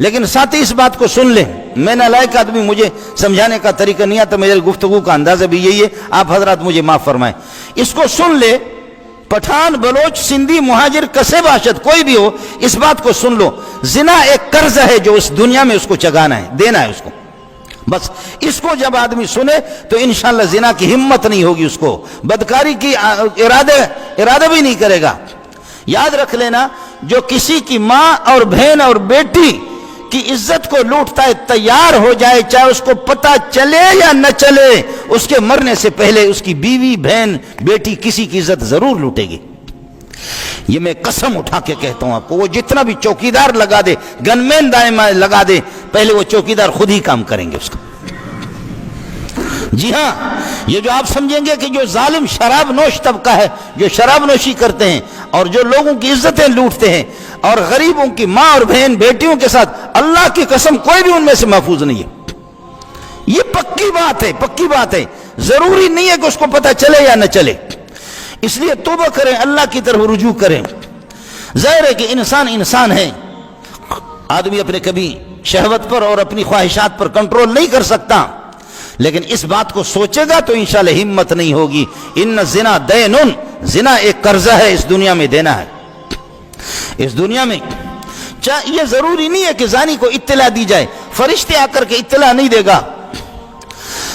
لیکن ساتھ ہی اس بات کو سن لیں، میں نالائق آدمی، مجھے سمجھانے کا طریقہ نہیں آتا، میرے گفتگو کا اندازہ بھی یہی ہے، آپ حضرات مجھے معاف فرمائیں، اس کو سن لے، پٹھان، بلوچ، سندھی، مہاجر، کسے باشد کوئی بھی ہو، اس بات کو سن لو، زنا ایک قرض ہے جو اس دنیا میں اس کو چگانا ہے، دینا ہے اس کو، بس اس کو جب آدمی سنے تو انشاءاللہ زنا کی ہمت نہیں ہوگی، اس کو بدکاری کی ارادہ بھی نہیں کرے گا۔ یاد رکھ لینا، جو کسی کی ماں اور بہن اور بیٹی کی عزت کو لوٹتا ہے، تیار ہو جائے، چاہے اس کو پتہ چلے یا نہ چلے، اس کے مرنے سے پہلے اس کی بیوی، بہن، بیٹی، کسی کی عزت ضرور لوٹے گی۔ یہ میں قسم اٹھا کے کہتا ہوں آپ کو، وہ جتنا بھی چوکیدار لگا دے، گن مین دائما لگا دے، پہلے وہ چوکیدار خود ہی کام کریں گے اس کا۔ جی ہاں، یہ جو آپ سمجھیں گے کہ جو ظالم شراب نوش طبقہ ہے، جو شراب نوشی کرتے ہیں اور جو لوگوں کی عزتیں لوٹتے ہیں اور غریبوں کی ماں اور بہن بیٹیوں کے ساتھ، اللہ کی قسم کوئی بھی ان میں سے محفوظ نہیں ہے۔ یہ پکی بات ہے، پکی بات ہے، ضروری نہیں ہے کہ اس کو پتہ چلے یا نہ چلے، اس لیے توبہ کریں، اللہ کی طرف رجوع کریں۔ ظاہر ہے کہ انسان ہے، آدمی اپنے کبھی شہوت پر اور اپنی خواہشات پر کنٹرول نہیں کر سکتا، لیکن اس بات کو سوچے گا تو انشاءاللہ ہمت نہیں ہوگی۔ ان الزنا دین، زنا ایک قرضہ ہے، اس دنیا میں دینا ہے، اس دنیا میں۔ یہ ضروری نہیں ہے کہ زانی کو اطلاع دی جائے، فرشتے آ کر کے اطلاع نہیں دے گا،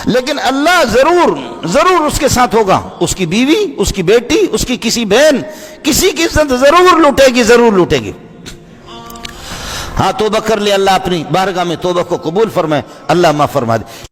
لیکن اللہ ضرور اس کے ساتھ ہوگا، اس کی بیوی، اس کی بیٹی، اس کی کسی بہن، کسی کی عزت ضرور لوٹے گی۔ ہاں توبہ کر لے، اللہ اپنی بارگاہ میں توبہ کو قبول فرمائے، اللہ معاف فرما دے۔